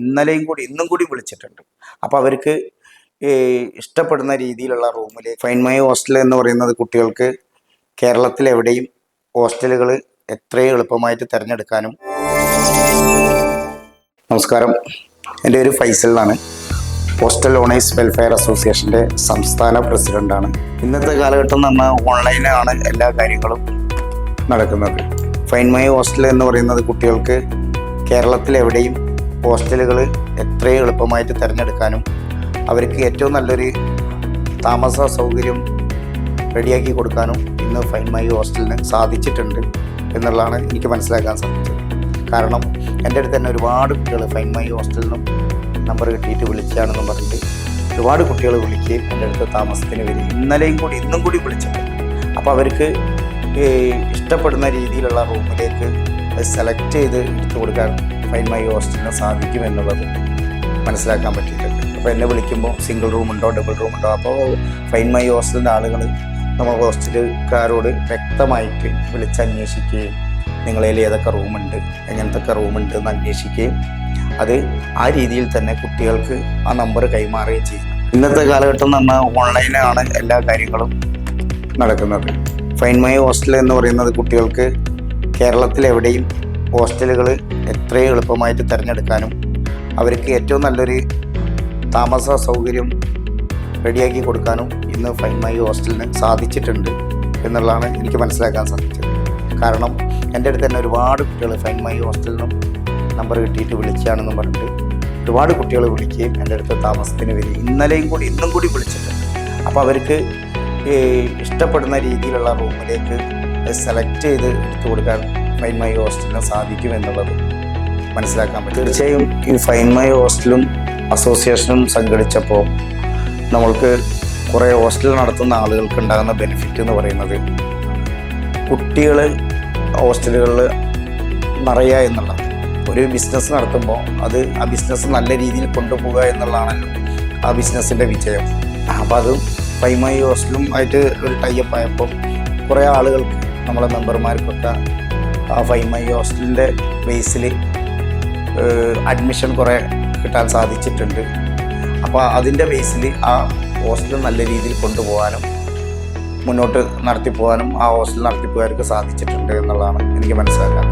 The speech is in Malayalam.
ഇന്നലെയും കൂടി ഇന്നും കൂടി വിളിച്ചിട്ടുണ്ട്. അപ്പോൾ അവർക്ക് ഇഷ്ടപ്പെടുന്ന രീതിയിലുള്ള റൂമിൽ ഫൈൻ മൈ ഹോസ്റ്റൽ എന്ന് പറയുന്നത് കുട്ടികൾക്ക് കേരളത്തിൽ എവിടെയും ഹോസ്റ്റലുകൾ എത്രയും എളുപ്പമായിട്ട് തിരഞ്ഞെടുക്കാനും. നമസ്കാരം, എൻ്റെ പേര് ഫൈസൽ എന്നാണ്. ഹോസ്റ്റൽ ഓണേഴ്സ് വെൽഫെയർ അസോസിയേഷൻ്റെ സംസ്ഥാന പ്രസിഡൻ്റാണ്. ഇന്നത്തെ കാലഘട്ടം എന്ന് പറഞ്ഞാൽ ഓൺലൈനാണ് എല്ലാ കാര്യങ്ങളും നടക്കുന്നത്. ഫൈൻ മൈ ഹോസ്റ്റൽ എന്ന് പറയുന്നത് കുട്ടികൾക്ക് കേരളത്തിൽ എവിടെയും ഹോസ്റ്റലുകൾ എത്രയും എളുപ്പമായിട്ട് തിരഞ്ഞെടുക്കാനും അവർക്ക് ഏറ്റവും നല്ലൊരു താമസ സൗകര്യം റെഡിയാക്കി കൊടുക്കാനും ഇന്ന് ഫൈൻ മൈ ഹോസ്റ്റലിന് സാധിച്ചിട്ടുണ്ട് എന്നുള്ളതാണ് എനിക്ക് മനസ്സിലാക്കാൻ സാധിച്ചത്. കാരണം എൻ്റെ അടുത്ത് തന്നെ ഒരുപാട് കുട്ടികൾ ഫൈൻ മൈ ഹോസ്റ്റലിനും നമ്പർ കിട്ടിയിട്ട് വിളിക്കുകയാണെന്നും പറഞ്ഞിട്ട് ഒരുപാട് കുട്ടികൾ വിളിക്കുകയും എൻ്റെ അടുത്ത് താമസത്തിന് വരും. ഇന്നലെയും കൂടി ഇന്നും കൂടി വിളിച്ചിട്ടുണ്ട്. അപ്പോൾ അവർക്ക് ഇഷ്ടപ്പെടുന്ന രീതിയിലുള്ള റൂമിലേക്ക് സെലക്ട് ചെയ്ത് എടുത്തു കൊടുക്കാൻ ഫൈൻ മൈ ഹോസ്റ്റലിന് സാധിക്കും എന്നുള്ളത് മനസ്സിലാക്കാൻ പറ്റിയിട്ടുണ്ട്. അപ്പോൾ എന്നെ വിളിക്കുമ്പോൾ സിംഗിൾ റൂമുണ്ടോ ഡബിൾ റൂമുണ്ടോ, അപ്പോൾ ഫൈൻ മൈ ഹോസ്റ്റലിൻ്റെ ആളുകൾ നമ്മൾ ഹോസ്റ്റലുകാരോട് വ്യക്തമായിട്ട് വിളിച്ചന്വേഷിക്കുകയും നിങ്ങളതിൽ ഏതൊക്കെ റൂമുണ്ട്, എങ്ങനത്തൊക്കെ റൂമുണ്ട് എന്ന് അന്വേഷിക്കുകയും അത് ആ രീതിയിൽ തന്നെ കുട്ടികൾക്ക് ആ നമ്പർ കൈമാറുകയും ചെയ്യും. ഇന്നത്തെ കാലഘട്ടം എന്ന് പറഞ്ഞാൽ ഓൺലൈനാണ് എല്ലാ കാര്യങ്ങളും നടക്കുന്നത്. ഫൈൻ മൈ ഹോസ്റ്റൽ എന്ന് പറയുന്നത് കുട്ടികൾക്ക് കേരളത്തിൽ എവിടെയും ഹോസ്റ്റലുകൾ എത്രയും എളുപ്പമായിട്ട് തിരഞ്ഞെടുക്കാനും അവർക്ക് ഏറ്റവും നല്ലൊരു താമസ സൗകര്യം റെഡിയാക്കി കൊടുക്കാനും ഇന്ന് ഫൈൻ മൈ ഹോസ്റ്റലിന് സാധിച്ചിട്ടുണ്ട് എന്നുള്ളതാണ് എനിക്ക് മനസ്സിലാക്കാൻ സാധിച്ചത്. കാരണം എൻ്റെ അടുത്ത് തന്നെ ഒരുപാട് കുട്ടികൾ ഫൈൻ മൈ ഹോസ്റ്റലിനും നമ്പർ കിട്ടിയിട്ട് വിളിക്കുകയാണെന്നും പറഞ്ഞിട്ട് ഒരുപാട് കുട്ടികൾ വിളിക്കുകയും എൻ്റെ അടുത്ത് താമസത്തിന് വരും. ഇന്നലെയും കൂടി ഇന്നും കൂടി വിളിച്ചിട്ടുണ്ട്. അപ്പോൾ അവർക്ക് ഇഷ്ടപ്പെടുന്ന രീതിയിലുള്ള റൂമിലേക്ക് സെലക്ട് ചെയ്ത് എടുത്തു കൊടുക്കാൻ ഫൈൻ മൈ ഹോസ്റ്റലിന് സാധിക്കും എന്നുള്ളത് മനസ്സിലാക്കാൻ പറ്റും. തീർച്ചയായും ഈ ഫൈൻ മൈ ഹോസ്റ്റലും അസോസിയേഷനും സംഘടിച്ചപ്പോൾ നമ്മൾക്ക് കുറേ ഹോസ്റ്റൽ നടത്തുന്ന ആളുകൾക്ക് ഉണ്ടാകുന്ന ബെനിഫിറ്റ് എന്ന് പറയുന്നത് കുട്ടികൾ ഹോസ്റ്റലുകളിൽ നിറയുക എന്നുള്ളതാണ്. ഒരു ബിസിനസ് നടത്തുമ്പോൾ ആ ബിസിനസ് നല്ല രീതിയിൽ കൊണ്ടുപോകുക എന്നുള്ളതാണല്ലോ ആ ബിസിനസ്സിൻ്റെ വിജയം. അപ്പോൾ അത് ഫൈൻ മൈ ഹോസ്റ്റലും ആയിട്ട് ഒരു ടൈപ്പ് ആയപ്പോൾ കുറേ ആളുകൾക്ക് നമ്മളെ മെമ്പർമാർക്കൊക്കെ ആ ഫൈൻ മൈ ഹോസ്റ്റലിൻ്റെ ബേസിൽ അഡ്മിഷൻ കുറേ കിട്ടാൻ സാധിച്ചിട്ടുണ്ട്. അപ്പോൾ അതിൻ്റെ ബേസിൽ ആ ഹോസ്റ്റൽ നല്ല രീതിയിൽ കൊണ്ടുപോകാനും മുന്നോട്ട് നടത്തിപ്പോകാനും ആ ഹോസ്റ്റൽ നടത്തിപ്പോകാർക്ക് സാധിച്ചിട്ടുണ്ട് എന്നുള്ളതാണ് എനിക്ക് മനസ്സിലാക്കാൻ.